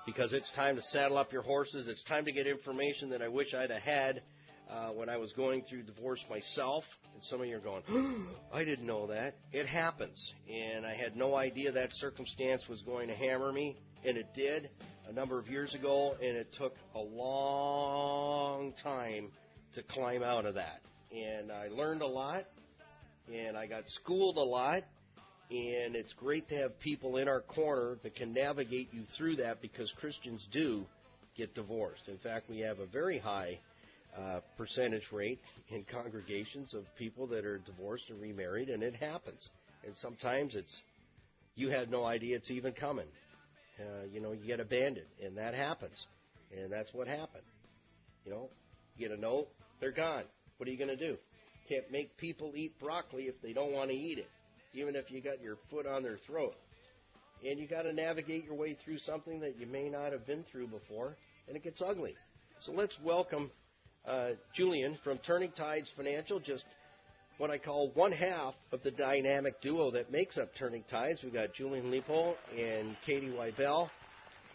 because it's time to saddle up your horses. It's time to get information that I wish I'd have had when I was going through divorce myself. And some of you are going, I didn't know that. It happens. And I had no idea that circumstance was going to hammer me. And it did a number of years ago. And it took a long time to climb out of that. And I learned a lot. And I got schooled a lot. And it's great to have people in our corner that can navigate you through that, because Christians do get divorced. In fact, we have a very high percentage rate in congregations of people that are divorced and remarried, and it happens. And sometimes you had no idea it's even coming. You get abandoned, and that happens. And that's what happened. You get a note, they're gone. What are you going to do? Can't make people eat broccoli if they don't want to eat it, even if you got your foot on their throat. And you got to navigate your way through something that you may not have been through before, and it gets ugly. So let's welcome Julian from Turning Tides Financial, just what I call one half of the dynamic duo that makes up Turning Tides. We've got Julian Lipo and Katie Weibel.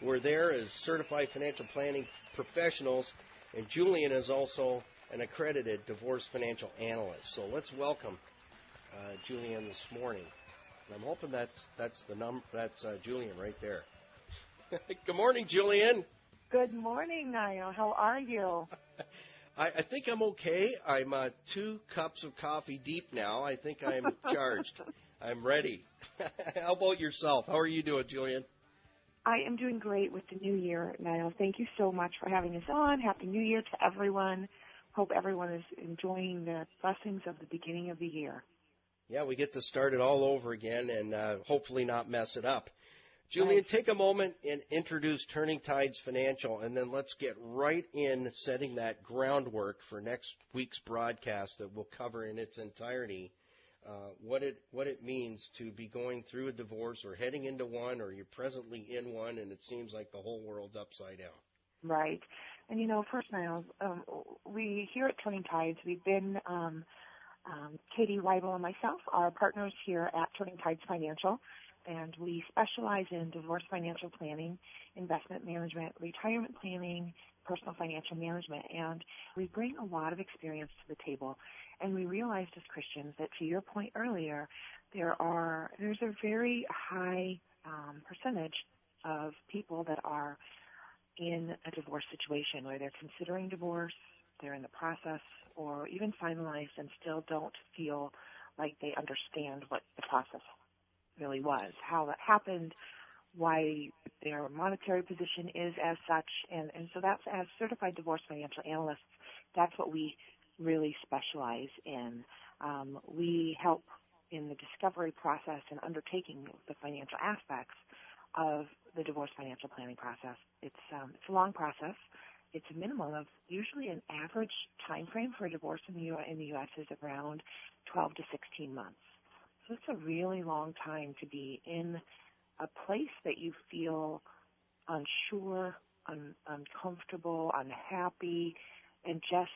We're there as certified financial planning professionals, and Julian is also an accredited divorce financial analyst. So let's welcome Julian this morning. And I'm hoping that's Julian right there. Good morning, Julian. Good morning, Niall. How are you? I think I'm okay. I'm 2 cups of coffee deep now. I think I'm charged. I'm ready. How about yourself? How are you doing, Julian? I am doing great with the new year, Niall. Thank you so much for having us on. Happy New Year to everyone. Hope everyone is enjoying the blessings of the beginning of the year. Yeah, we get to start it all over again and hopefully not mess it up. Julian, take a moment and introduce Turning Tides Financial, and then let's get right in setting that groundwork for next week's broadcast that we'll cover in its entirety, what it means to be going through a divorce or heading into one, or you're presently in one, and it seems like the whole world's upside down. Right. And, first, Niall, we here at Turning Tides, we've been, Katie Weibel and myself are partners here at Turning Tides Financial, and we specialize in divorce financial planning, investment management, retirement planning, personal financial management, and we bring a lot of experience to the table. And we realized as Christians that, to your point earlier, there's a very high percentage of people that are in a divorce situation, where they're considering divorce, they're in the process, or even finalized and still don't feel like they understand what the process really was, how that happened, why their monetary position is as such. And so that's, as certified divorce financial analysts, that's what we really specialize in. We help in the discovery process and undertaking the financial aspects of the divorce financial planning process. It's a long process. It's a minimum of usually an average time frame for a divorce in the U.S. is around 12 to 16 months. So it's a really long time to be in a place that you feel unsure, uncomfortable, unhappy, and just,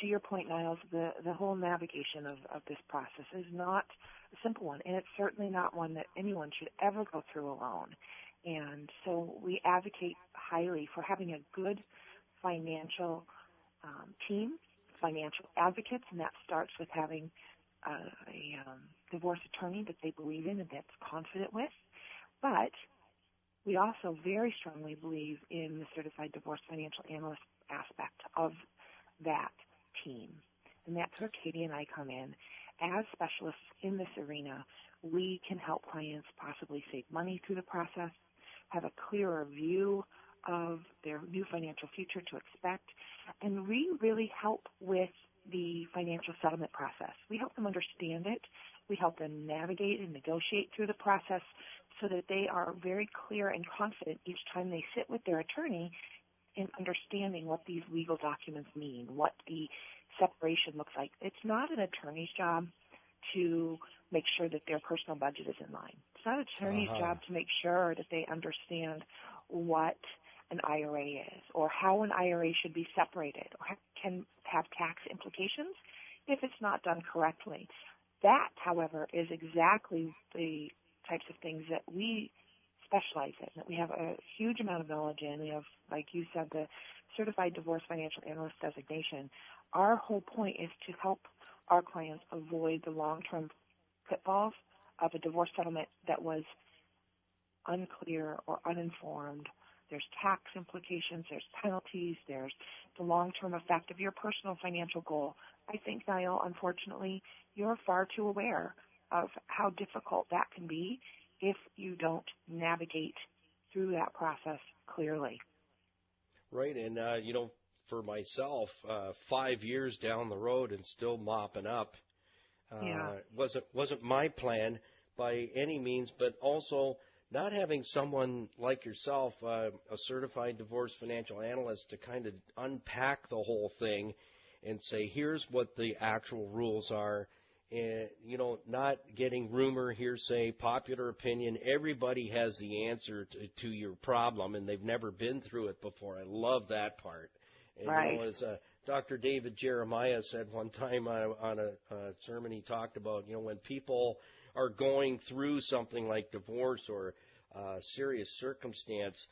to your point, Niles, the whole navigation of this process is not a simple one, and it's certainly not one that anyone should ever go through alone. And so we advocate highly for having a good financial team, financial advocates, and that starts with having a divorce attorney that they believe in and that's confident with. But we also very strongly believe in the certified divorce financial analyst aspect of that team. And that's where Katie and I come in. As specialists in this arena, we can help clients possibly save money through the process, have a clearer view of their new financial future to expect, and we really help with the financial settlement process. We help them understand it. We help them navigate and negotiate through the process so that they are very clear and confident each time they sit with their attorney in understanding what these legal documents mean, what the separation looks like. It's not an attorney's job to make sure that their personal budget is in line. It's not an attorney's job to make sure that they understand what an IRA is, or how an IRA should be separated, or can have tax implications if it's not done correctly. That, however, is exactly the types of things that we specialize in, that we have a huge amount of knowledge in. We have, like you said, the Certified Divorce Financial Analyst designation. Our whole point is to help our clients avoid the long-term pitfalls of a divorce settlement that was unclear or uninformed. There's tax implications, there's penalties, there's the long-term effect of your personal financial goal. I think, Niall, unfortunately, you're far too aware of how difficult that can be if you don't navigate through that process clearly. Right, and for myself, 5 years down the road and still mopping up, wasn't my plan by any means, but also not having someone like yourself, a certified divorce financial analyst, to kind of unpack the whole thing and say, here's what the actual rules are, and, not getting rumor, hearsay, popular opinion. Everybody has the answer to your problem, and they've never been through it before. I love that part. And, right. As Dr. David Jeremiah said one time on a sermon, he talked about, when people are going through something like divorce or serious circumstance,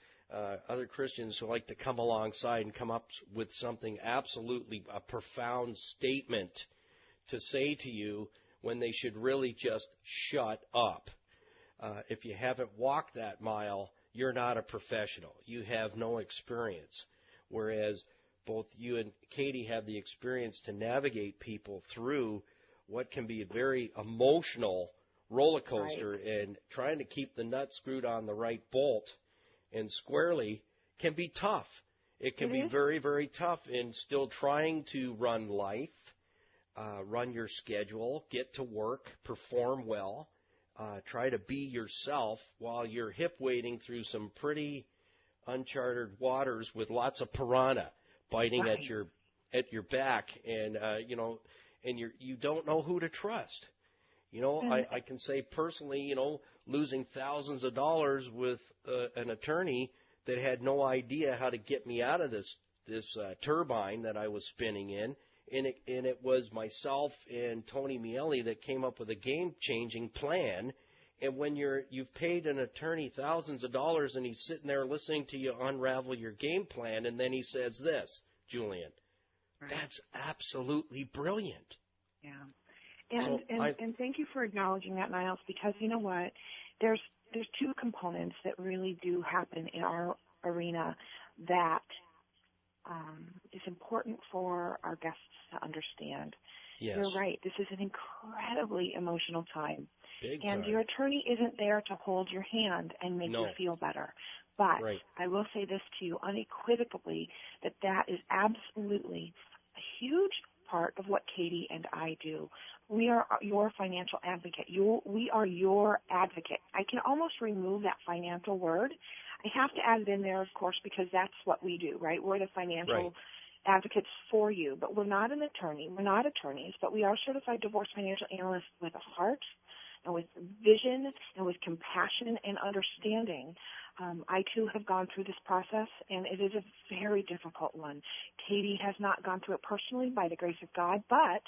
other Christians who like to come alongside and come up with something absolutely a profound statement to say to you when they should really just shut up. If you haven't walked that mile, you're not a professional. You have no experience. Whereas both you and Katie have the experience to navigate people through what can be a very emotional roller coaster, right. And trying to keep the nut screwed on the right bolt and squarely can be tough. It can be very, very tough, and still trying to run life, run your schedule, get to work, perform well, try to be yourself while you're hip wading through some pretty uncharted waters with lots of piranha biting right. at your back, and and you don't know who to trust. I can say personally, losing thousands of dollars with an attorney that had no idea how to get me out of this turbine that I was spinning in, and it was myself and Tony Miele that came up with a game-changing plan. And when you've paid an attorney thousands of dollars and he's sitting there listening to you unravel your game plan, and then he says this, Julian, right. That's absolutely brilliant. Yeah. And thank you for acknowledging that, Niles, because you know what? There's two components that really do happen in our arena that is important for our guests to understand. Yes. You're right. This is an incredibly emotional time. Big and time. Your attorney isn't there to hold your hand and make you feel better. But right. I will say this to you unequivocally, that is absolutely a huge part of what Katie and I do. We are your financial advocate. We are your advocate. I can almost remove that financial word. I have to add it in there, of course, because that's what we do, right? We're the financial advocates for you, but we're not an attorney. We're not attorneys, but we are certified divorce financial analysts with a heart and with vision and with compassion and understanding. I, too, have gone through this process, and it is a very difficult one. Katie has not gone through it personally by the grace of God, but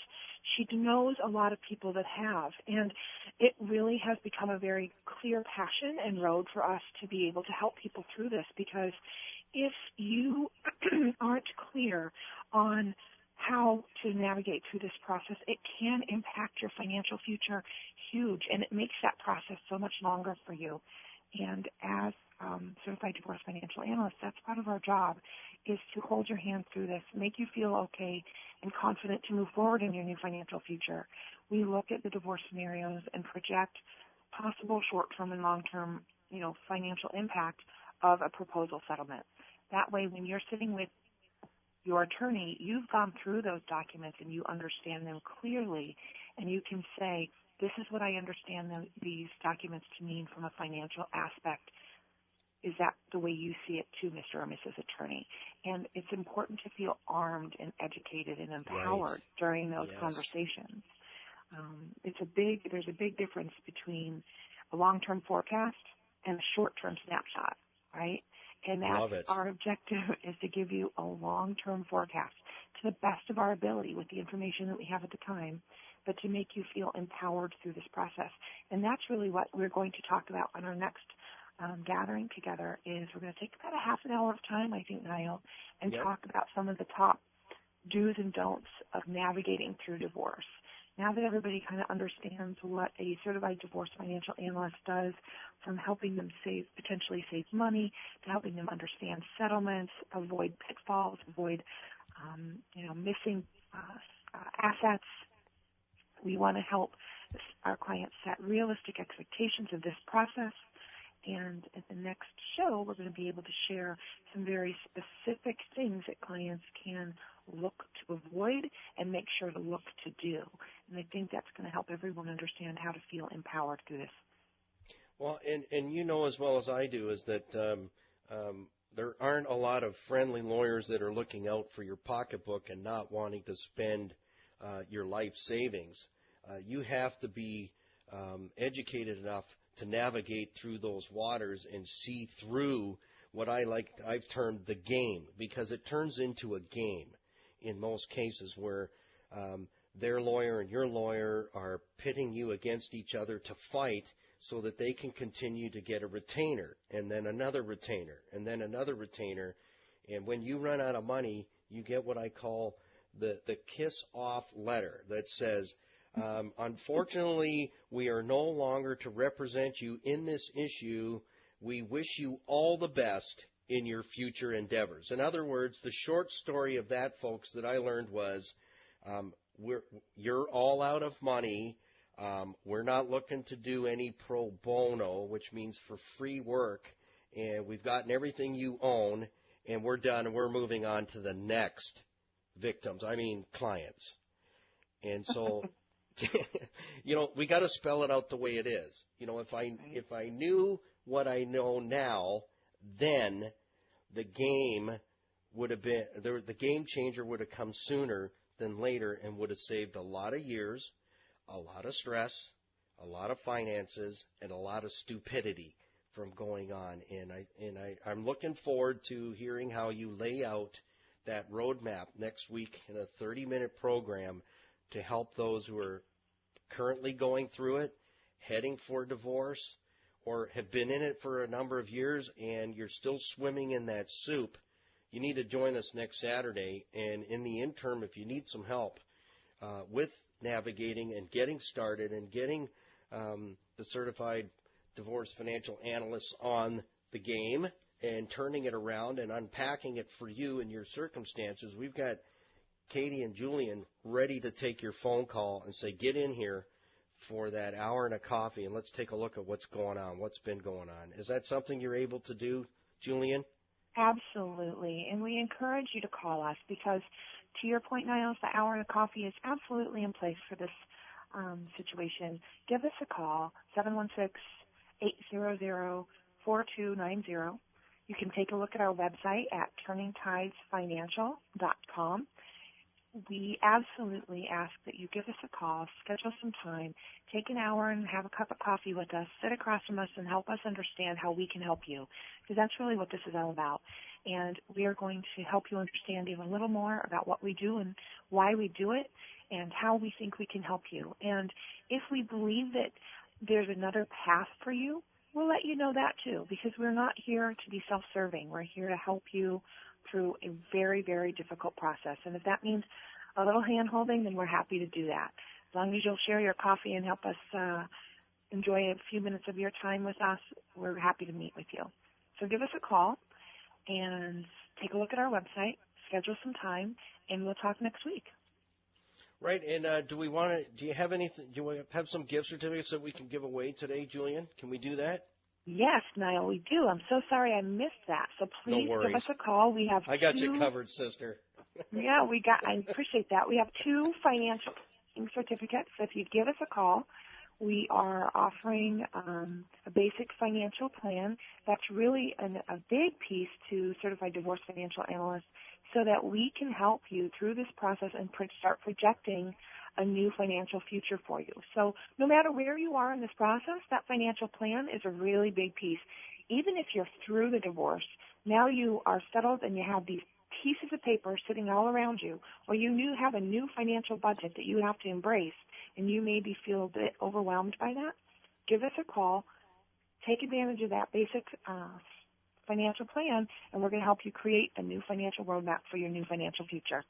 she knows a lot of people that have, and it really has become a very clear passion and road for us to be able to help people through this, because if you aren't clear on how to navigate through this process, it can impact your financial future huge, and it makes that process so much longer for you. And as certified divorce financial analysts, that's part of our job, is to hold your hand through this, make you feel okay and confident to move forward in your new financial future. We look at the divorce scenarios and project possible short-term and long-term, financial impact of a proposal settlement. That way, when you're sitting with your attorney, you've gone through those documents and you understand them clearly, and you can say, this is what I understand these documents to mean from a financial aspect. Is that the way you see it too, Mr. or Mrs. Attorney? And it's important to feel armed and educated and empowered during those conversations. There's a big difference between a long-term forecast and a short-term snapshot, right? And that's our objective, is to give you a long-term forecast to the best of our ability with the information that we have at the time, but to make you feel empowered through this process. And that's really what we're going to talk about on our next gathering together is we're going to take about a half an hour of time, I think, Niall, and Yep. talk about some of the top do's and don'ts of navigating through divorce. Now that everybody kind of understands what a certified divorce financial analyst does, from helping them potentially save money, to helping them understand settlements, avoid pitfalls, avoid missing assets, we want to help our clients set realistic expectations of this process. And at the next show, we're going to be able to share some very specific things that clients can look to avoid and make sure to look to do. And I think that's going to help everyone understand how to feel empowered through this. Well, and you know as well as I do is that there aren't a lot of friendly lawyers that are looking out for your pocketbook and not wanting to spend your life savings. You have to be educated enough to navigate through those waters and see through what I've termed the game, because it turns into a game in most cases where their lawyer and your lawyer are pitting you against each other to fight so that they can continue to get a retainer and then another retainer and then another retainer. And when you run out of money, you get what I call the kiss-off letter that says, unfortunately, we are no longer to represent you in this issue. We wish you all the best in your future endeavors. In other words, the short story of that, folks, that I learned was you're all out of money. We're not looking to do any pro bono, which means for free work, and we've gotten everything you own, and we're done, and we're moving on to the next clients. And so, we got to spell it out the way it is. If I knew what I know now, then the game would have been the game changer would have come sooner than later and would have saved a lot of years, a lot of stress, a lot of finances, and a lot of stupidity from going on. And I'm looking forward to hearing how you lay out that roadmap next week in a 30-minute program to help those who are currently going through it, heading for divorce, or have been in it for a number of years and you're still swimming in that soup. You need to join us next Saturday. And in the interim, if you need some help with navigating and getting started and getting the certified divorce financial analysts on the game and turning it around and unpacking it for you and your circumstances, we've got Katie and Julian ready to take your phone call and say, get in here for that hour and a coffee and let's take a look at what's going on, what's been going on. Is that something you're able to do, Julian? Absolutely. And we encourage you to call us because, to your point, Niles, the hour and a coffee is absolutely in place for this situation. Give us a call, 716-800-4290. You can take a look at our website at turningtidesfinancial.com. We absolutely ask that you give us a call, schedule some time, take an hour and have a cup of coffee with us, sit across from us and help us understand how we can help you, because that's really what this is all about. And we are going to help you understand even a little more about what we do and why we do it and how we think we can help you. And if we believe that there's another path for you, we'll let you know that too, because we're not here to be self-serving. We're here to help you through a very, very difficult process. And if that means a little hand-holding, then we're happy to do that. As long as you'll share your coffee and help us enjoy a few minutes of your time with us, we're happy to meet with you. So give us a call and take a look at our website, schedule some time, and we'll talk next week. Right, and do you have some gift certificates that we can give away today, Julian? Can we do that? Yes, Niall, we do. I'm so sorry I missed that. So please give us a call. I got you covered, sister. Yeah, I appreciate that. We have 2 financial certificates. So if you give us a call, we are offering a basic financial plan that's really a big piece to Certified Divorce Financial Analysts so that we can help you through this process and start projecting a new financial future for you. So no matter where you are in this process, that financial plan is a really big piece. Even if you're through the divorce, now you are settled and you have these pieces of paper sitting all around you, or you have a new financial budget that you have to embrace, and you maybe feel a bit overwhelmed by that, give us a call. take advantage of that basic financial plan, and we're going to help you create a new financial roadmap for your new financial future.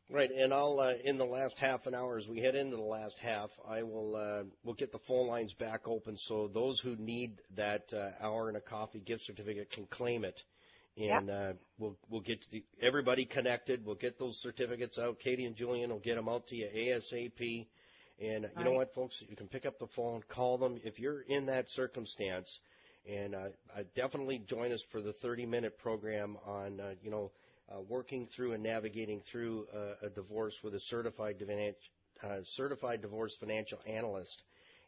Right, and I'll in the last half an hour, as we head into the last half, I will we'll get the phone lines back open so those who need that hour and a coffee gift certificate can claim it, and we'll get everybody connected. We'll get those certificates out. Katie and Julian will get them out to you ASAP. And you know what, folks, you can pick up the phone, call them if you're in that circumstance, and definitely join us for the 30-minute program on working through and navigating through a divorce with a certified divorce financial analyst,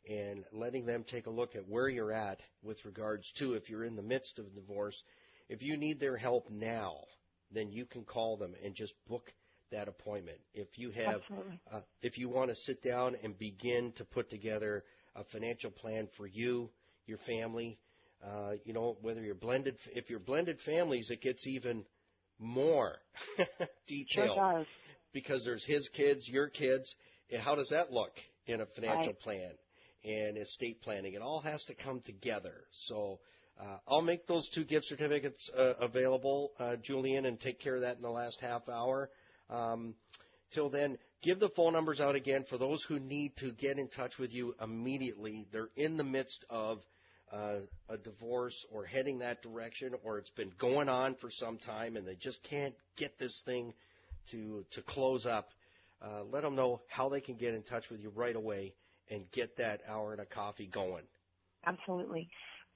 and letting them take a look at where you're at with regards to if you're in the midst of divorce. If you need their help now, then you can call them and just book that appointment. If you have, if you want to sit down and begin to put together a financial plan for you, your family, whether you're blended, if you're blended families, it gets even more detailed, sure does. Because there's his kids, your kids, and how does that look in a financial plan and estate planning? It all has to come together. So I'll make those 2 gift certificates available, Julian, and take care of that in the last half hour. Till then, give the phone numbers out again for those who need to get in touch with you immediately. They're in the midst of a divorce or heading that direction, or it's been going on for some time and they just can't get this thing to close up. Let them know how they can get in touch with you right away and get that hour and a coffee going. Absolutely.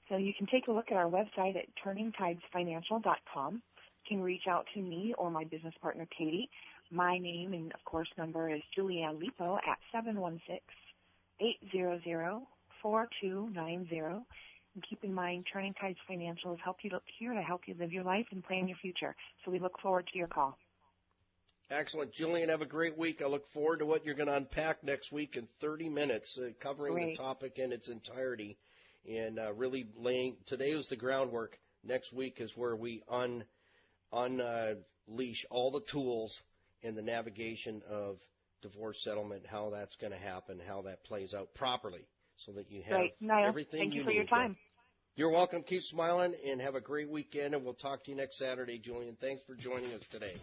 So you can take a look at our website at turningtidesfinancial.com. You can reach out to me or my business partner, Katie. My name and, of course, number is Julianne Lipo at 716-800-4290. And keep in mind, Turning Tides Financial is here to help you live your life and plan your future. So we look forward to your call. Excellent. Julian, have a great week. I look forward to what you're going to unpack next week in 30 minutes, covering the topic in its entirety. And really today was the groundwork. Next week is where we unleash all the tools in the navigation of divorce settlement, how that's going to happen, how that plays out properly, so that you have everything Thank you you for need. your time. You're welcome. Keep smiling and have a great weekend, and we'll talk to you next Saturday, Julian. Thanks for joining us today.